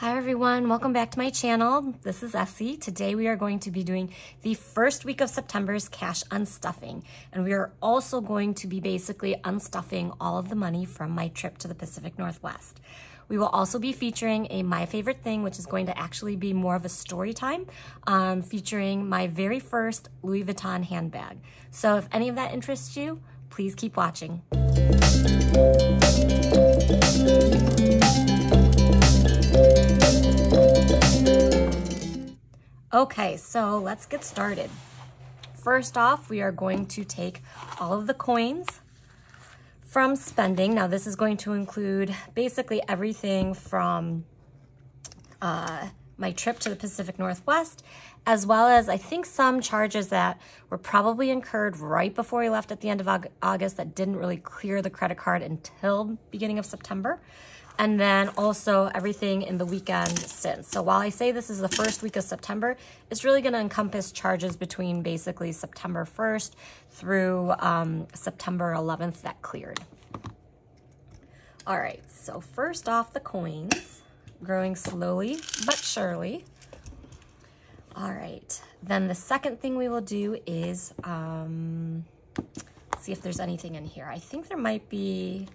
Hi everyone, welcome back to my channel. This is Essie. Today we are going to be doing the first week of September's cash unstuffing, and we are also going to be basically unstuffing all of the money from my trip to the Pacific Northwest. We will also be featuring a My Favorite Thing, which is going to actually be more of a story time, featuring my very first Louis Vuitton handbag. So if any of that interests you, please keep watching. Okay, so let's get started. First off, we are going to take all of the coins from spending. Now this is going to include basically everything from my trip to the Pacific Northwest, as well as I think some charges that were probably incurred right before we left at the end of August that didn't really clear the credit card until beginning of September. And then also everything in the weekend since. So while I say this is the first week of September, it's really gonna encompass charges between basically September 1st through September 11th that cleared. All right, so first off the coins, growing slowly but surely. All right, then the second thing we will do is see if there's anything in here. I think there might be,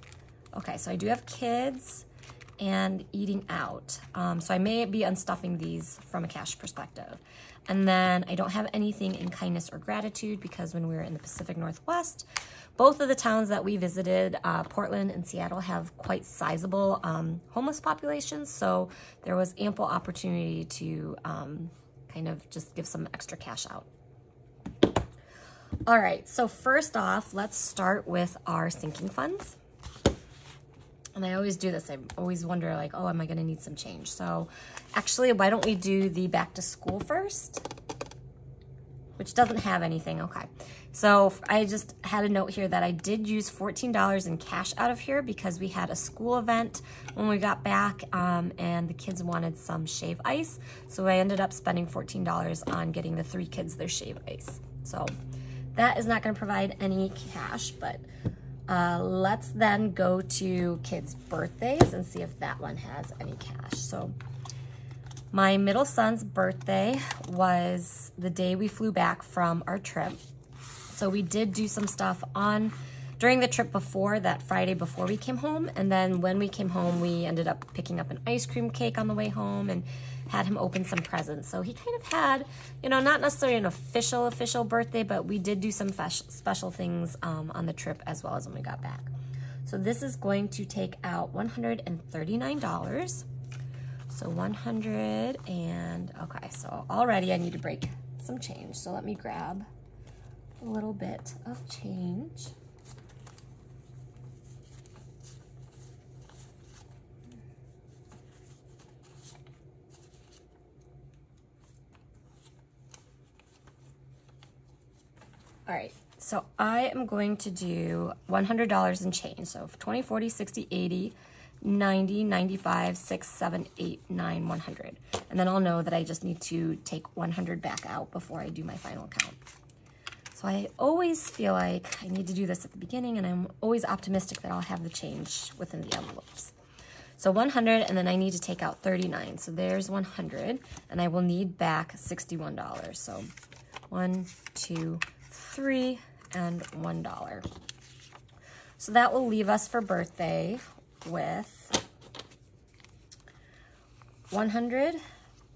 okay, so I do have kids and eating out. So I may be unstuffing these from a cash perspective. And then I don't have anything in kindness or gratitude because when we were in the Pacific Northwest, both of the towns that we visited, Portland and Seattle, have quite sizable homeless populations. So there was ample opportunity to kind of just give some extra cash out. All right, so first off, let's start with our sinking funds. And I always do this. I always wonder like, oh, am I gonna need some change? So actually, why don't we do the back to school first? Which doesn't have anything, okay. So I just had a note here that I did use $14 in cash out of here because we had a school event when we got back and the kids wanted some shave ice. So I ended up spending $14 on getting the 3 kids their shave ice. So that is not gonna provide any cash, but let's then go to kids' birthdays and see if that one has any cash. So my middle son's birthday was the day we flew back from our trip. So we did do some stuff during the trip before, that Friday before we came home. And then when we came home, we ended up picking up an ice cream cake on the way home and had him open some presents. So he kind of had, you know, not necessarily an official birthday, but we did do some special things on the trip as well as when we got back. So this is going to take out $139. So 100 and, okay, so already I need to break some change. So let me grab a little bit of change. All right, so I am going to do $100 in change. So 20, 40, 60, 80, 90, 95, 6, 7, 8, 9, 100. And then I'll know that I just need to take 100 back out before I do my final count. So I always feel like I need to do this at the beginning, and I'm always optimistic that I'll have the change within the envelopes. So 100, and then I need to take out 39. So there's 100, and I will need back $61. So 1, 2, 3, and $1. So that will leave us for birthday with 100,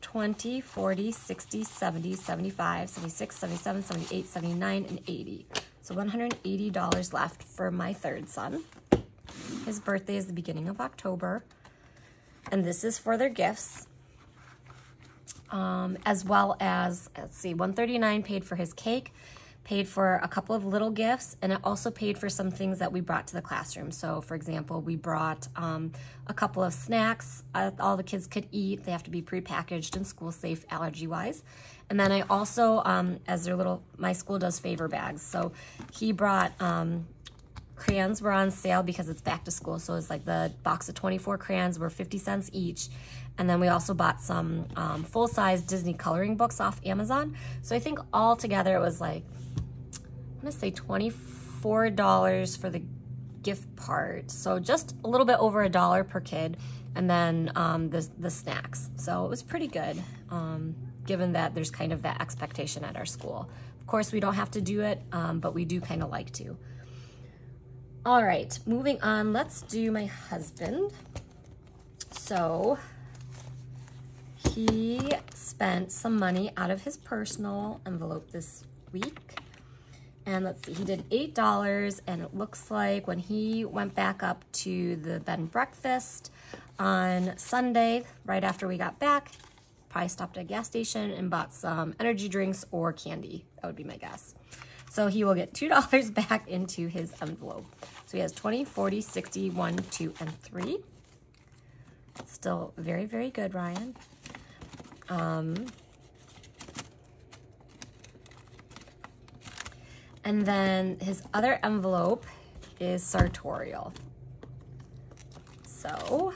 20, 40, 60, 70, 75, 76, 77, 78, 79, and 80. So $180 left for my third son. His birthday is the beginning of October. And this is for their gifts. As well as, let's see, $139 paid for his cake, paid for a couple of little gifts, and it also paid for some things that we brought to the classroom. So for example, we brought a couple of snacks all the kids could eat. They have to be prepackaged and school safe allergy wise. And then I also, as their little, my school does favor bags. So he brought crayons were on sale because it's back to school. So it's like the box of 24 crayons were 50 cents each. And then we also bought some full-size Disney coloring books off Amazon. So I think all together it was like, I'm gonna say $24 for the gift part. So just a little bit over $1 per kid, and then the snacks. So it was pretty good, given that there's kind of that expectation at our school. Of course, we don't have to do it, but we do kind of like to. All right, moving on, let's do my husband. So he spent some money out of his personal envelope this week. And let's see, he did $8, and it looks like when he went back up to the bed and breakfast on Sunday, right after we got back, probably stopped at a gas station and bought some energy drinks or candy. That would be my guess. So he will get $2 back into his envelope. So he has 20, 40, 60, 1, 2, and 3. Still very, very good, Ryan. And then his other envelope is sartorial. So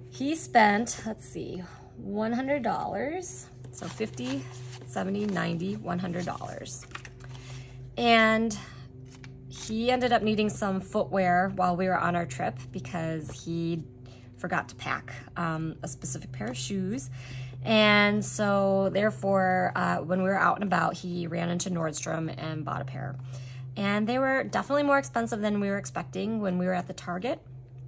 he spent, let's see, $100. So 50, 70, 90, $100. And he ended up needing some footwear while we were on our trip because he forgot to pack a specific pair of shoes. And so therefore, when we were out and about, he ran into Nordstrom and bought a pair. And they were definitely more expensive than we were expecting. When we were at the Target,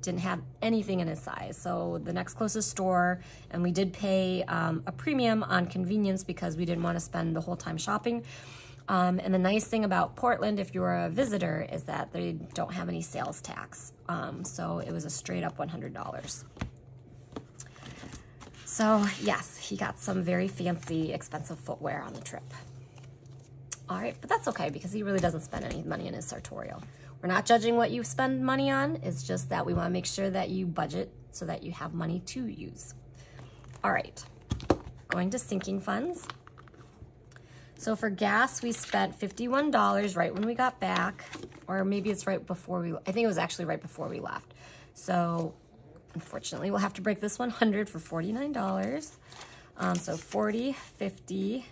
didn't have anything in his size. So the next closest store, and we did pay a premium on convenience because we didn't want to spend the whole time shopping. And the nice thing about Portland, if you're a visitor, is that they don't have any sales tax. So it was a straight up $100. So yes, he got some very fancy, expensive footwear on the trip. All right, but that's okay because he really doesn't spend any money in his sartorial. We're not judging what you spend money on. It's just that we want to make sure that you budget so that you have money to use. All right, going to sinking funds. So for gas, we spent $51 right when we got back, or maybe it's right before I think it was actually right before we left. So unfortunately, we'll have to break this 100 for $49. So 40, 50,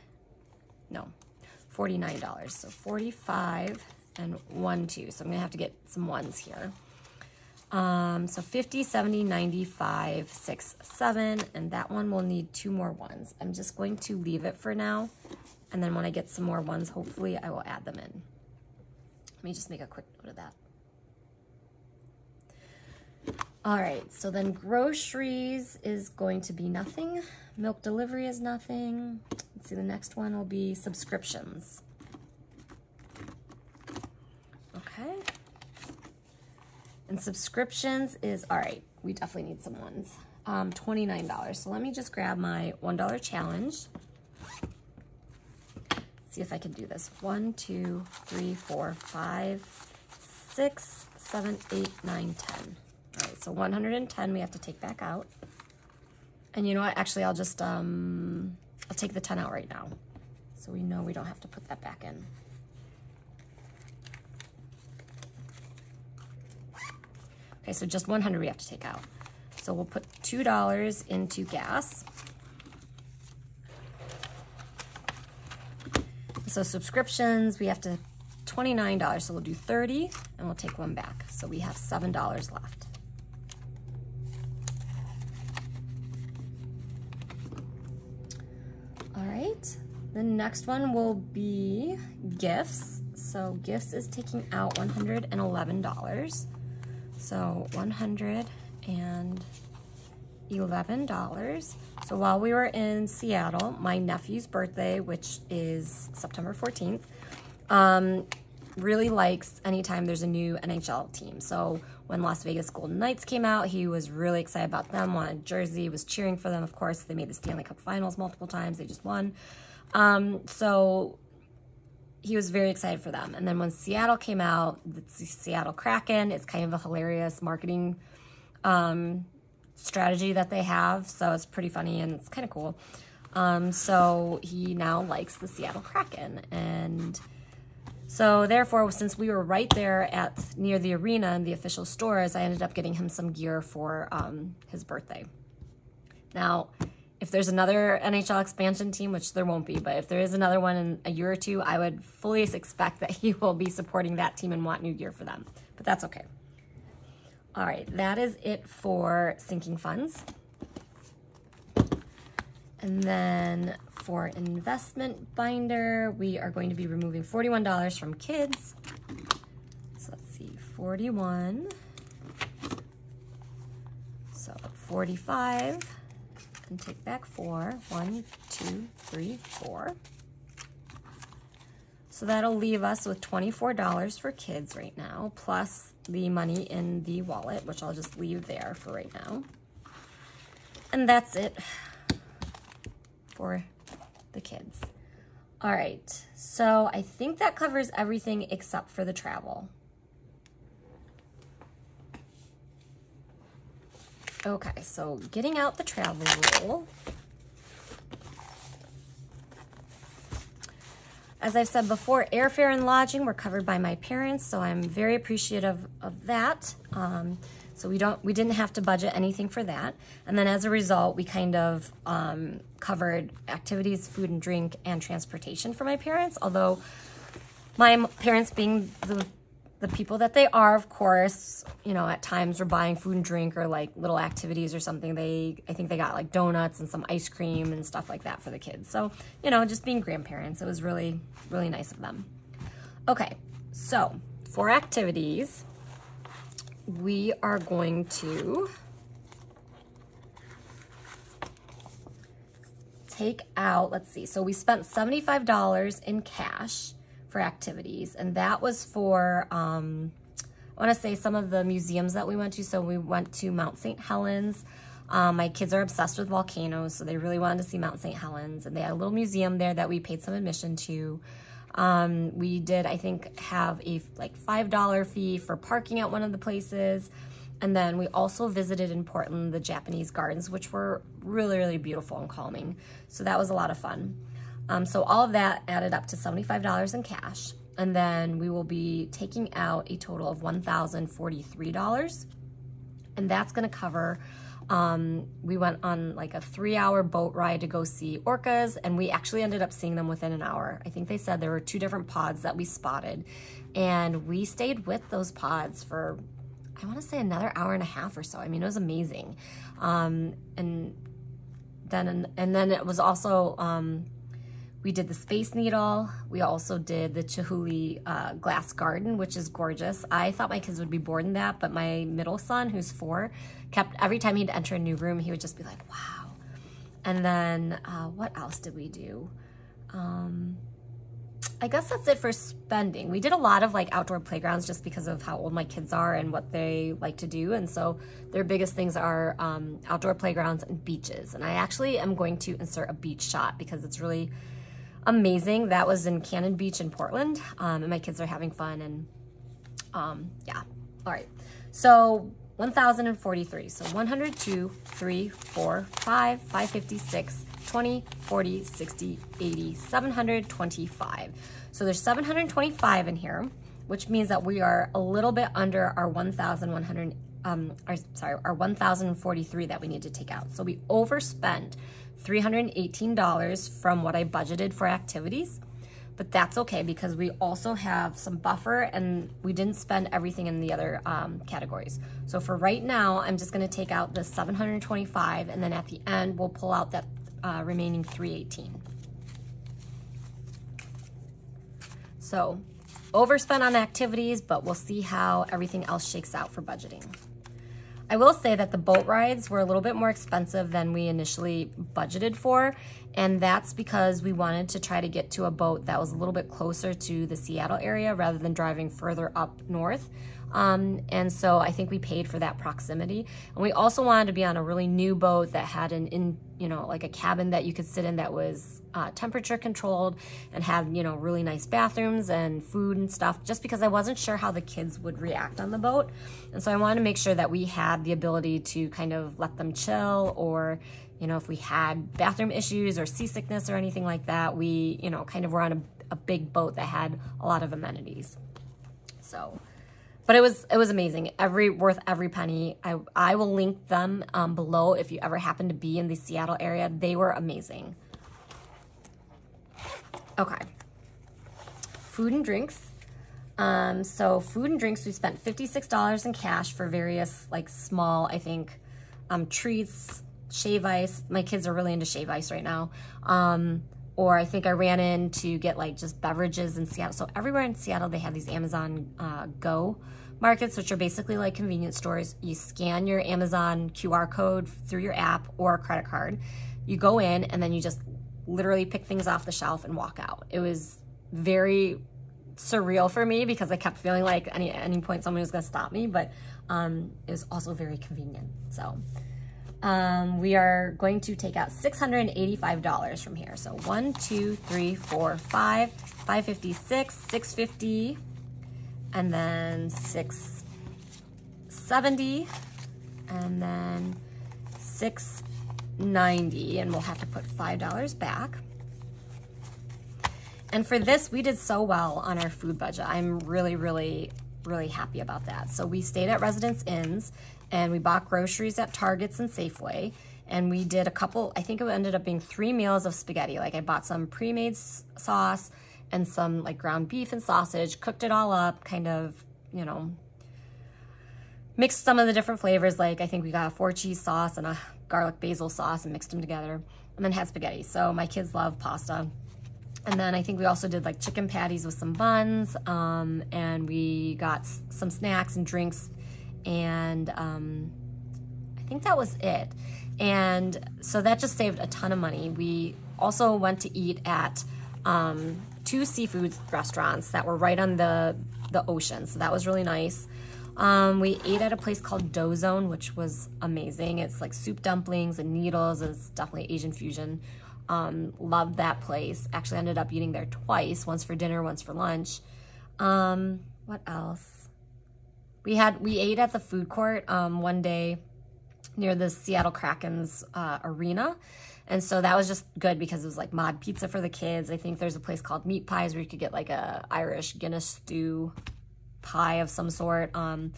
no, $49. So 45 and 1, 2. So I'm gonna have to get some ones here. So 50, 70, 95, 6, 7, and that one will need 2 more ones. I'm just going to leave it for now. And then when I get some more ones, hopefully I will add them in. Let me just make a quick note of that. All right, so then groceries is going to be nothing. Milk delivery is nothing. Let's see, the next one will be subscriptions. Okay. And subscriptions is, all right, we definitely need some ones. $29. So let me just grab my $1 challenge. See if I can do this. 1, 2, 3, 4, 5, 6, 7, 8, 9, 10. All right, so 110 we have to take back out. And you know what? Actually, I'll just, I'll take the 10 out right now. So we know we don't have to put that back in. Okay, so just 100 we have to take out. So we'll put $2 into gas. So subscriptions, we have to $29, so we'll do 30 and we'll take 1 back. So we have $7 left. All right, the next one will be gifts. So gifts is taking out $111. So $111. So while we were in Seattle, my nephew's birthday, which is September 14th, really likes anytime there's a new NHL team. So when Las Vegas Golden Knights came out, he was really excited about them, wanted a jersey, was cheering for them. Of course, they made the Stanley Cup Finals multiple times. They just won. So he was very excited for them. And then when Seattle came out, the Seattle Kraken, it's kind of a hilarious marketing strategy that they have. So it's pretty funny and it's kind of cool. So he now likes the Seattle Kraken. And so therefore, since we were right there near the arena and the official stores, I ended up getting him some gear for his birthday. Now, if there's another NHL expansion team, which there won't be, but if there is another one in a year or two, I would fully expect that he will be supporting that team and want new gear for them. But that's okay. All right, that is it for sinking funds. And then for investment binder, we are going to be removing $41 from kids. So let's see, 41. So 45, and take back 4. 1, 2, 3, 4. So that'll leave us with $24 for kids right now, plus the money in the wallet, which I'll just leave there for right now. And that's it for the kids. All right, so I think that covers everything except for the travel. Okay, so getting out the travel rule. As I've said before, airfare and lodging were covered by my parents, so I'm very appreciative of that. So we didn't have to budget anything for that. And then as a result, we kind of covered activities, food and drink, and transportation for my parents. Although my parents, being the people that they are, of course, you know, at times we're buying food and drink or like little activities or something. I think they got like donuts and some ice cream and stuff like that for the kids. So, you know, just being grandparents, it was really, really nice of them. Okay, so for activities, we are going to take out, let's see, so we spent $75 in cash for activities, and that was for, I want to say some of the museums that we went to. So we went to Mount St. Helens. My kids are obsessed with volcanoes, so they really wanted to see Mount St. Helens, and they had a little museum there that we paid some admission to. We did, I think, have a like $5 fee for parking at one of the places. And then we also visited in Portland the Japanese gardens, which were really, really beautiful and calming. So that was a lot of fun. So all of that added up to $75 in cash. And then we will be taking out a total of $1,043. And that's gonna cover, we went on like a 3-hour boat ride to go see orcas, and we actually ended up seeing them within an hour. I think they said there were 2 different pods that we spotted, and we stayed with those pods for, I wanna say, another hour and a half or so. I mean, it was amazing. And then it was also, we did the Space Needle. We also did the Chihuly glass garden, which is gorgeous. I thought my kids would be bored in that, but my middle son, who's 4, kept, every time he'd enter a new room, he would just be like, wow. And then what else did we do? I guess that's it for spending. We did a lot of like outdoor playgrounds just because of how old my kids are and what they like to do. And so their biggest things are outdoor playgrounds and beaches. And I actually am going to insert a beach shot because it's really amazing. That was in Cannon Beach in Portland, and my kids are having fun, and yeah. All right, so 1,043. So 102, 3, 4, 5, 556, 20, 40, 60, 80, 725. So there's 725 in here, which means that we are a little bit under our 1,100, our 1,043 that we need to take out. So we overspent $318 from what I budgeted for activities, but that's okay because we also have some buffer and we didn't spend everything in the other categories. So for right now, I'm just gonna take out the 725, and then at the end, we'll pull out that remaining 318. So overspent on activities, but we'll see how everything else shakes out for budgeting. I will say that the boat rides were a little bit more expensive than we initially budgeted for, and that's because we wanted to try to get to a boat that was a little bit closer to the Seattle area rather than driving further up north. And so I think we paid for that proximity. And we also wanted to be on a really new boat that had like a cabin that you could sit in that was temperature controlled and had, really nice bathrooms and food and stuff, just because I wasn't sure how the kids would react on the boat. And so I wanted to make sure that we had the ability to kind of let them chill, or, if we had bathroom issues or seasickness or anything like that, we, kind of were on a big boat that had a lot of amenities. So, But it was amazing. Worth every penny. I will link them below if you ever happen to be in the Seattle area. They were amazing. Okay. Food and drinks. So food and drinks, we spent $56 in cash for various like small, I think, treats, shave ice. My kids are really into shave ice right now. Or I think I ran in to get like just beverages in Seattle. So everywhere in Seattle, they have these Amazon Go markets, which are basically like convenience stores. You scan your Amazon QR code through your app or a credit card. You go in and then you just literally pick things off the shelf and walk out. It was very surreal for me because I kept feeling like at any point someone was going to stop me, but it was also very convenient. So we are going to take out $685 from here. So 1, 2, 3, 4, 5, 556, 650, and then 670, and then 690, and we'll have to put $5 back. And for this, we did so well on our food budget. I'm really, really, really happy about that. So we stayed at Residence Inns, and we bought groceries at Targets and Safeway, and we did a couple, I think it ended up being 3 meals of spaghetti. Like I bought some pre-made sauce and some like ground beef and sausage, cooked it all up, kind of, you know, mixed some of the different flavors. Like I think we got a 4-cheese sauce and a garlic basil sauce and mixed them together, and then had spaghetti. So my kids love pasta. And then I think we also did like chicken patties with some buns, and we got some snacks and drinks, and I think that was it. And so that just saved a ton of money. We also went to eat at 2 seafood restaurants that were right on the ocean, so that was really nice. We ate at a place called Dough Zone, which was amazing. It's like soup dumplings and noodles. It's definitely Asian fusion. Loved that place. Actually ended up eating there twice, once for dinner, once for lunch. What else? We ate at the food court one day near the Seattle Kraken's arena. And so that was just good because it was like mod pizza for the kids. I think there's a place called Meat Pies where you could get like a Irish Guinness stew pie of some sort. I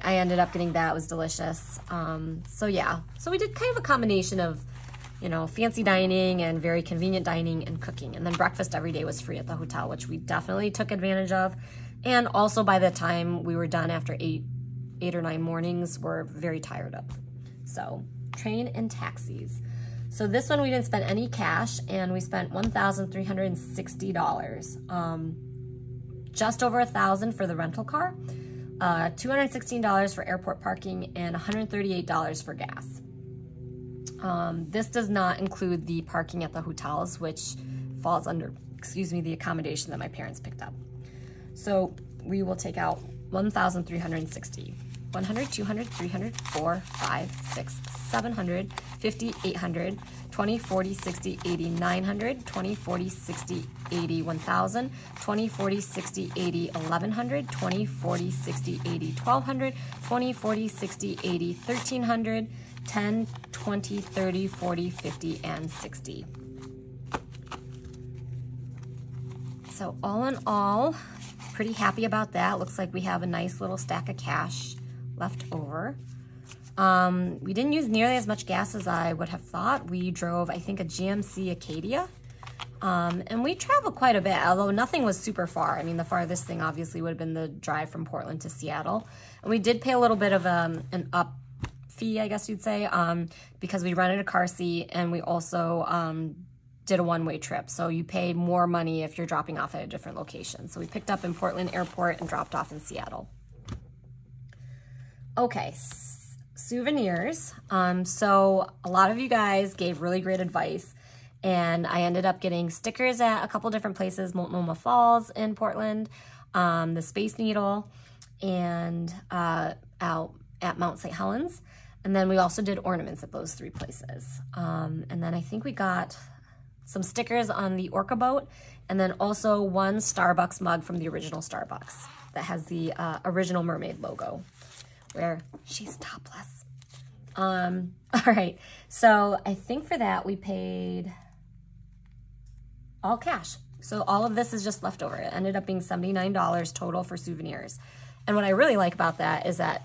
ended up getting that. It was delicious. So yeah, so we did kind of a combination of, you know, fancy dining and very convenient dining and cooking. And then breakfast every day was free at the hotel, which we definitely took advantage of. And also by the time we were done after 8 or 9 mornings, we're very tired of. So train and taxis. So this one we didn't spend any cash, and we spent $1,360. Just over $1,000 for the rental car, $216 for airport parking, and $138 for gas. This does not include the parking at the hotels, which falls under, the accommodation that my parents picked up. So we will take out $1,360. 100, 200, 300, 4, 5, 6, 700, 50, 800, 20, 40, 60, 80, 900, 20, 40, 60, 80, 1,000, 20, 40, 60, 80, 1,100, 20, 40, 60, 80, 1,200, 20, 40, 60, 80, 1,300, 10, 20, 30, 40, 50, and 60. So all in all, pretty happy about that. Looks like we have a nice little stack of cash left over. We didn't use nearly as much gas as I would have thought. We drove, I think, a GMC Acadia. And we traveled quite a bit, although nothing was super far. I mean, the farthest thing obviously would have been the drive from Portland to Seattle. And we did pay a little bit of an up fee, I guess you'd say, because we rented a car seat, and we also did a one-way trip. So you pay more money if you're dropping off at a different location. So we picked up in Portland Airport and dropped off in Seattle. Okay, souvenirs. So a lot of you guys gave really great advice, and I ended up getting stickers at a couple different places, Multnomah Falls in Portland, the Space Needle, and out at Mount St. Helens. And then we also did ornaments at those 3 places. And then I think we got some stickers on the Orca boat, and then also 1 Starbucks mug from the original Starbucks that has the original mermaid logo, where she's topless. All right, so I think for that we paid all cash. So all of this is just leftover. It ended up being $79 total for souvenirs. And what I really like about that is that,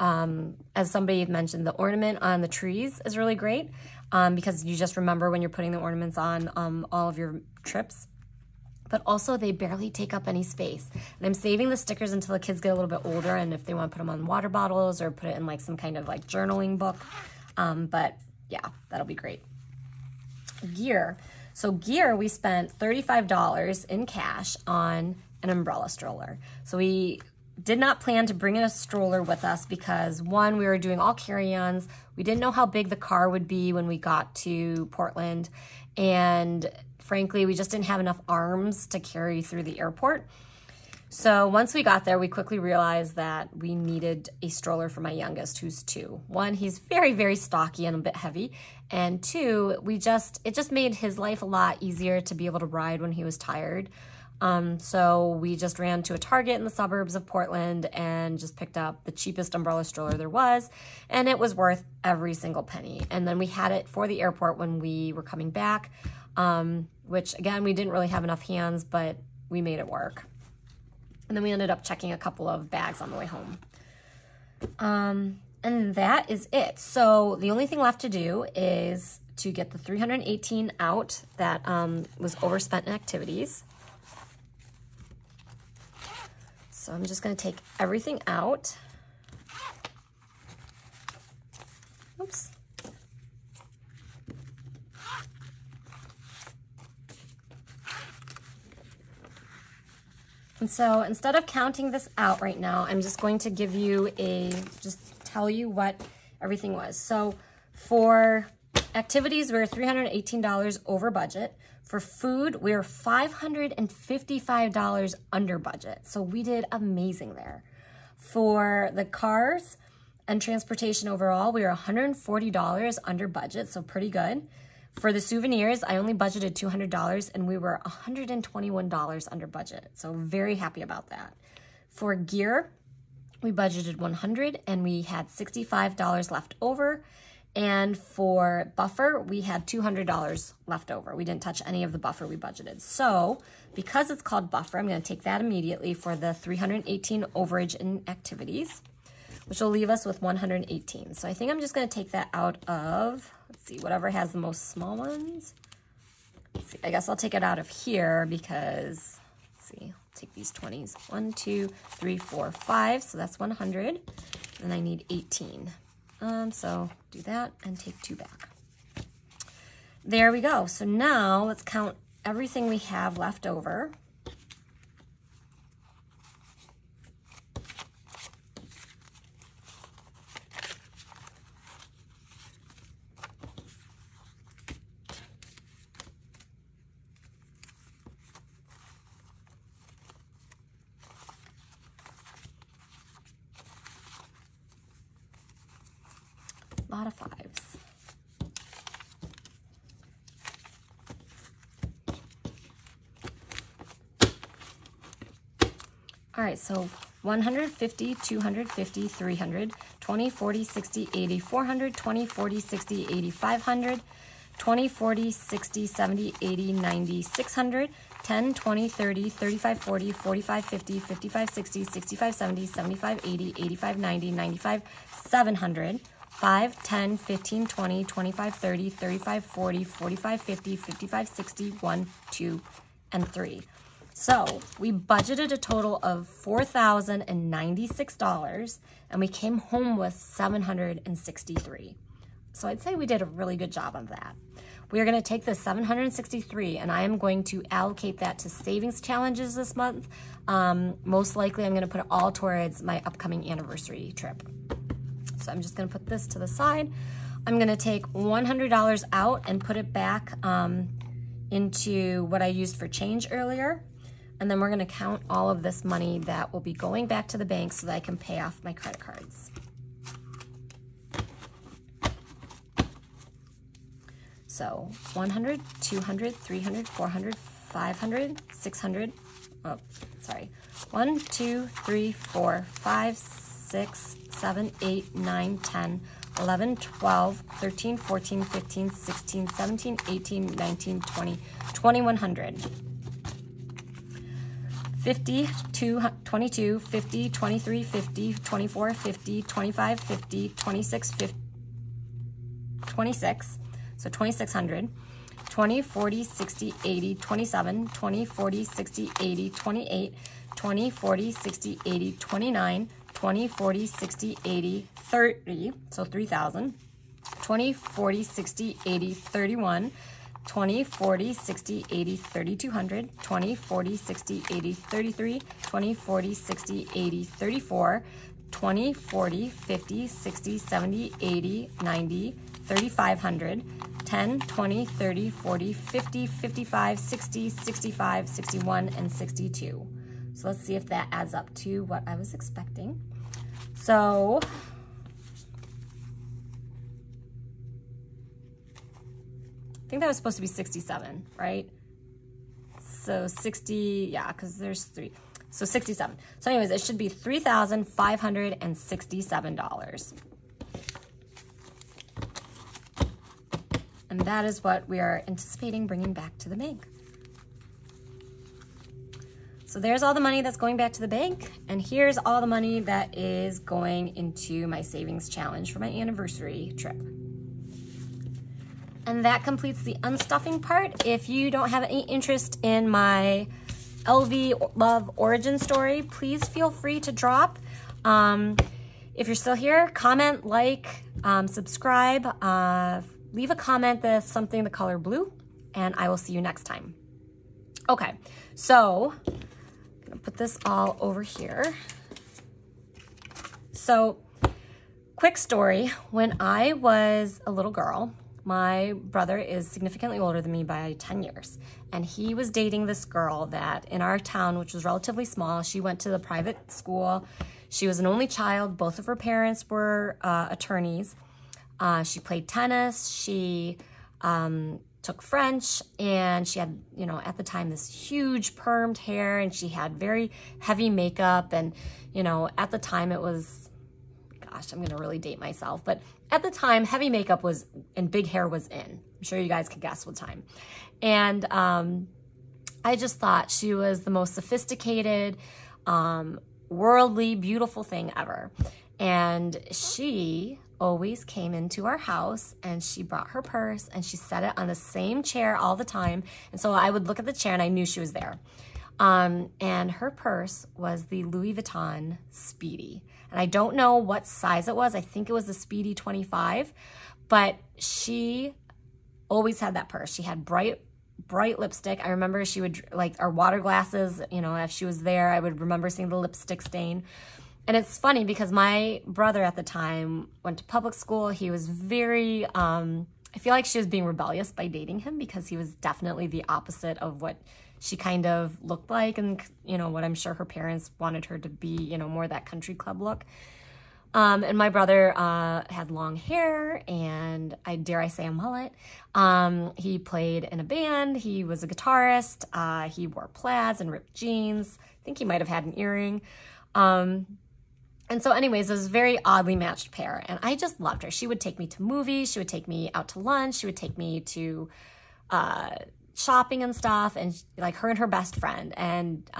as somebody mentioned, the ornament on the trees is really great because you just remember when you're putting the ornaments on all of your trips. But also they barely take up any space. And I'm saving the stickers until the kids get a little bit older and if they want to put them on water bottles or put it in like some kind of like journaling book. But yeah, that'll be great. Gear. So gear, we spent $35 in cash on an umbrella stroller. So we did not plan to bring in a stroller with us because one, we were doing all carry-ons. We didn't know how big the car would be when we got to Portland. And frankly, we just didn't have enough arms to carry through the airport. So once we got there, we quickly realized that we needed a stroller for my youngest, who's 2. One, he's very, very stocky and a bit heavy. And 2, it just made his life a lot easier to be able to ride when he was tired. So we just ran to a Target in the suburbs of Portland and just picked up the cheapest umbrella stroller there was. And it was worth every single penny. And then we had it for the airport when we were coming back. Which again, we didn't really have enough hands, but we made it work. And then we ended up checking a couple of bags on the way home. And that is it. So the only thing left to do is to get the $318 out that was overspent in activities. So I'm just going to take everything out. Oops. And so instead of counting this out right now, I'm just going to give you just tell you what everything was. So for activities, we were $318 over budget. For food, we were $555 under budget. So we did amazing there. For the cars and transportation overall, we were $140 under budget, so pretty good. For the souvenirs, I only budgeted $200 and we were $121 under budget. So very happy about that. For gear, we budgeted $100 and we had $65 left over. And for buffer, we had $200 left over. We didn't touch any of the buffer we budgeted. So because it's called buffer, I'm going to take that immediately for the $318 overage in activities, which will leave us with $118. So I think I'm just going to take that out of, let's see, whatever has the most small ones. Let's see, I guess I'll take it out of here because, let's see, I'll take these 20s. 1, 2, 3, 4, 5. So that's 100. And I need 18. So do that and take 2 back. There we go. So now let's count everything we have left over. A lot of 5s. All right, so 150, 250, 300, 20, 40, 60, 80, 400, 20, 40, 60, 80, 500, 20, 40, 60, 70, 80, 90, 600, 10, 20, 30, 35, 40, 45, 50, 55, 60, 65, 70, 75, 80, 85, 90, 95, 700, 5, 10, 15, 20, 25, 30, 35, 40, 45, 50, 55, 60, 1, 2, and 3. So we budgeted a total of $4,096 and we came home with $763. So I'd say we did a really good job of that. We are going to take the $763 and I am going to allocate that to savings challenges this month. Most likely I'm going to put it all towards my upcoming anniversary trip. So I'm just going to put this to the side. I'm going to take $100 out and put it back into what I used for change earlier. And then we're going to count all of this money that will be going back to the bank so that I can pay off my credit cards. So 100, 200, 300, 400, 500, 600, oh, sorry. 1, 2, 3, 4, 5, 6, 7, 8, 9, 10, 11, 12, 13, 14, 15, 16, 17, 18, 19, 20, 2100. 50, 22, 50, 23, 50, 24, 50, 25, 50, 26, 50, 26, so 2,600, 20, 40, 60, 80, 27, 20, 40, 60, 80, 28, 20, 40, 60, 80, 29, 20, 40, 60, 80, 30, so 3,000, 20, 40, 60, 80, 31, 20, 40, 60, 80, 3,200, 20, 40, 60, 80, 33, 20, 40, 60, 80, 34, 20, 40, 50, 60, 70, 80, 90, 3,500, 10, 20, 30, 40, 50, 55, 60, 65, 61, and 62. So let's see if that adds up to what I was expecting. So I think that was supposed to be 67, right? So 60, yeah, because there's 3. So 67. So anyways, it should be $3,567. And that is what we are anticipating bringing back to the bank. So there's all the money that's going back to the bank, and here's all the money that is going into my savings challenge for my anniversary trip. And that completes the unstuffing part. If you don't have any interest in my LV Love origin story, please feel free to drop. If you're still here, comment, like, subscribe, leave a comment that's something the color blue, and I will see you next time. Okay, so I'm gonna put this all over here. So, quick story, when I was a little girl, my brother is significantly older than me by 10 years, and he was dating this girl that in our town, which was relatively small, she went to the private school. She was an only child. Both of her parents were attorneys. She played tennis. She took French, and she had, you know, at the time, this huge permed hair, and she had very heavy makeup. And, you know, at the time it was, gosh, I'm going to really date myself, but at the time, heavy makeup was, and big hair was in. I'm sure you guys could guess what time. And I just thought she was the most sophisticated, worldly, beautiful thing ever. And she always came into our house, and she brought her purse, and she set it on the same chair all the time. And so I would look at the chair, and I knew she was there. And her purse was the Louis Vuitton Speedy. And I don't know what size it was. I think it was the Speedy 25, but she always had that purse. She had bright lipstick. I remember she would, like, our water glasses, you know, if she was there, I would remember seeing the lipstick stain. And it's funny because my brother at the time went to public school. He was very, I feel like she was being rebellious by dating him because he was definitely the opposite of what she kind of looked like, and, you know, what I'm sure her parents wanted her to be, you know, more that country club look. And my brother had long hair and, dare I say, a mullet. He played in a band. He was a guitarist. He wore plaids and ripped jeans. I think he might have had an earring. And so anyways, it was a very oddly matched pair, and I just loved her. She would take me to movies. She would take me out to lunch. She would take me to shopping and stuff, and like her and her best friend. And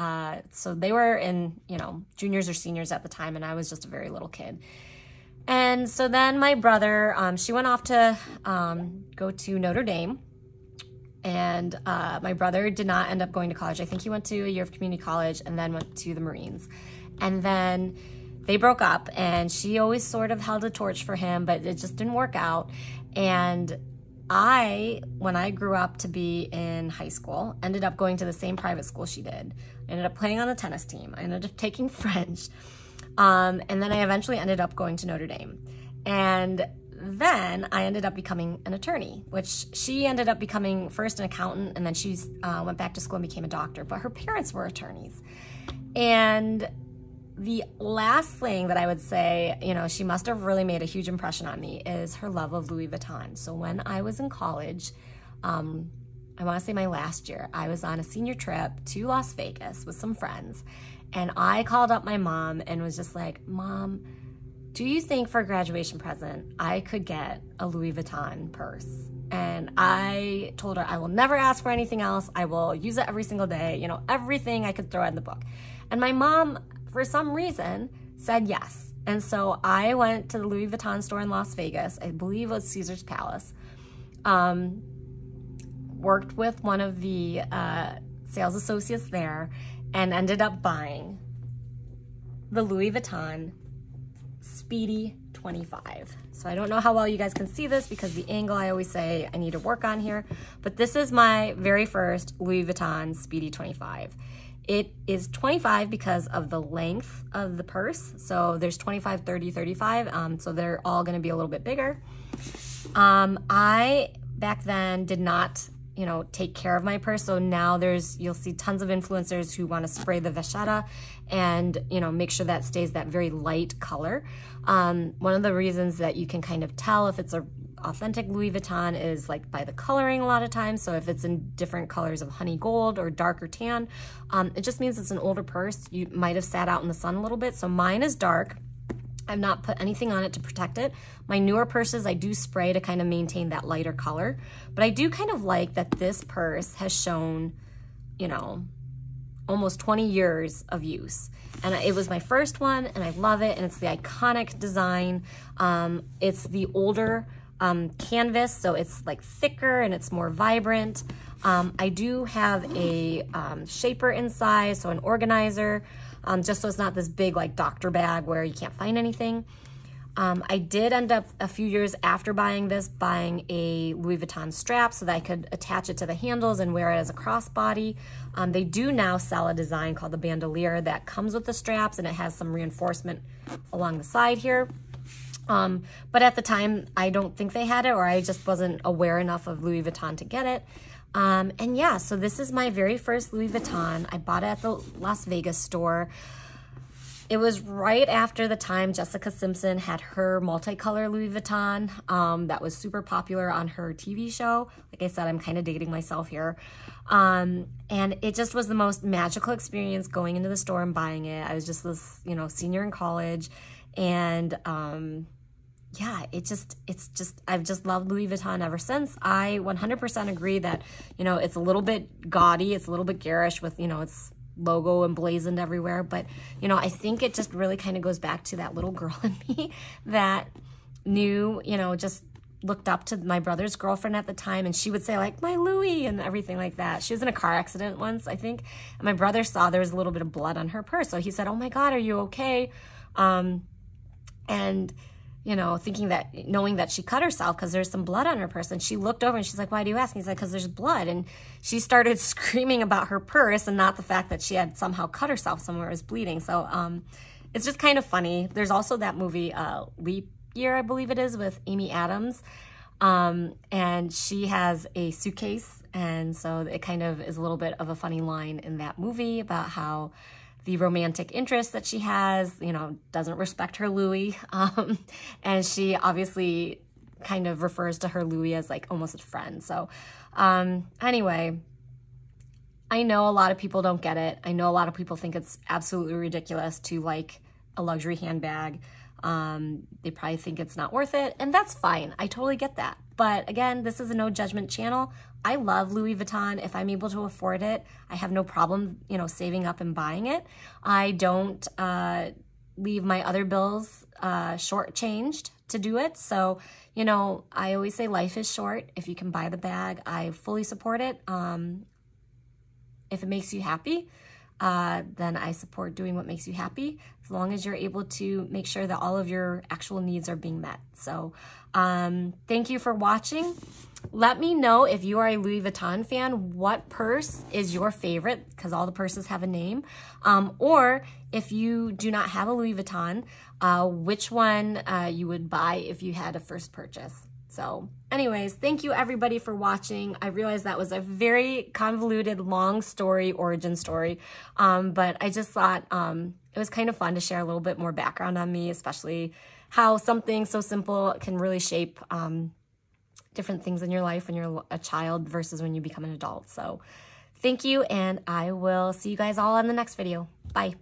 so they were in, you know, juniors or seniors at the time, and I was just a very little kid. And so then my brother, she went off to go to Notre Dame, and my brother did not end up going to college. I think he went to a year of community college and then went to the Marines. And then they broke up, and she always sort of held a torch for him, but it just didn't work out. And when I grew up to be in high school, ended up going to the same private school she did. I ended up playing on the tennis team. I ended up taking French. And then I eventually ended up going to Notre Dame. And then I ended up becoming an attorney, which she ended up becoming first an accountant, and then she went back to school and became a doctor. But her parents were attorneys. And the last thing that I would say, you know, she must have really made a huge impression on me is her love of Louis Vuitton. So when I was in college, I want to say my last year, I was on a senior trip to Las Vegas with some friends, and I called up my mom and was just like, Mom, do you think for a graduation present, I could get a Louis Vuitton purse? And I told her I will never ask for anything else. I will use it every single day, you know, everything I could throw in the book. And my mom, for some reason, said yes. And so I went to the Louis Vuitton store in Las Vegas. I believe it was Caesar's Palace. Worked with one of the sales associates there and ended up buying the Louis Vuitton Speedy 25. So I don't know how well you guys can see this because the angle I always say I need to work on here, but this is my very first Louis Vuitton Speedy 25. It is 25 because of the length of the purse. So there's 25, 30, 35. So they're all gonna be a little bit bigger. I, back then, did not, you know, take care of my purse. So now you'll see tons of influencers who want to spray the vachetta and, you know, make sure that stays that very light color. One of the reasons that you can kind of tell if it's a authentic Louis Vuitton is like by the coloring a lot of times. So if it's in different colors of honey gold or darker tan, it just means it's an older purse. You might have sat out in the sun a little bit. So mine is dark. I've not put anything on it to protect it. My newer purses, I do spray to kind of maintain that lighter color. But I do kind of like that this purse has shown, you know, almost 20 years of use. And it was my first one, and I love it, and it's the iconic design. It's the older canvas, so it's like thicker and it's more vibrant. I do have a shaper inside, so an organizer, just so it's not this big like doctor bag where you can't find anything. I did end up a few years after buying this, buying a Louis Vuitton strap so that I could attach it to the handles and wear it as a crossbody. They do now sell a design called the bandolier that comes with the straps, and it has some reinforcement along the side here. But at the time, I don't think they had it, or I just wasn't aware enough of Louis Vuitton to get it. And yeah, so this is my very first Louis Vuitton. I bought it at the Las Vegas store. It was right after the time Jessica Simpson had her multicolor Louis Vuitton that was super popular on her TV show. Like I said, I'm kind of dating myself here. And it just was the most magical experience going into the store and buying it. I was just this, you know, senior in college, and yeah, I've just loved Louis Vuitton ever since. I 100% agree that, you know, it's a little bit gaudy, it's a little bit garish with, you know, its logo emblazoned everywhere, but, you know, I think it just really kind of goes back to that little girl in me that knew, you know, just looked up to my brother's girlfriend at the time, and she would say like, my Louis, and everything like that. She was in a car accident once, I think, and my brother saw there was a little bit of blood on her purse, so he said, oh my God, are you okay? And you know, knowing that she cut herself because there's some blood on her purse. And she looked over and she's like, why do you ask? And he's like, because there's blood. And she started screaming about her purse and not the fact that she had somehow cut herself somewhere, it was bleeding. So it's just kind of funny. There's also that movie, Leap Year, I believe it is, with Amy Adams. And she has a suitcase. And so it kind of is a little bit of a funny line in that movie about how the romantic interest that she has, you know, doesn't respect her Louis. And she obviously kind of refers to her Louis as like almost a friend. So anyway, I know a lot of people don't get it. I know a lot of people think it's absolutely ridiculous to like a luxury handbag. They probably think it's not worth it, and that's fine. I totally get that. But again, this is a no judgment channel. I love Louis Vuitton. If I'm able to afford it, I have no problem, you know, saving up and buying it. I don't leave my other bills shortchanged to do it. So, you know, I always say life is short. If you can buy the bag, I fully support it. If it makes you happy, then I support doing what makes you happy, as long as you're able to make sure that all of your actual needs are being met. So thank you for watching. Let me know if you are a Louis Vuitton fan, what purse is your favorite, because all the purses have a name. Or if you do not have a Louis Vuitton, which one you would buy if you had a first purchase. So anyways, thank you everybody for watching. I realize that was a very convoluted, long story, origin story, but I just thought it was kind of fun to share a little bit more background on me, especially how something so simple can really shape different things in your life when you're a child versus when you become an adult. So thank you, and I will see you guys all in the next video. Bye.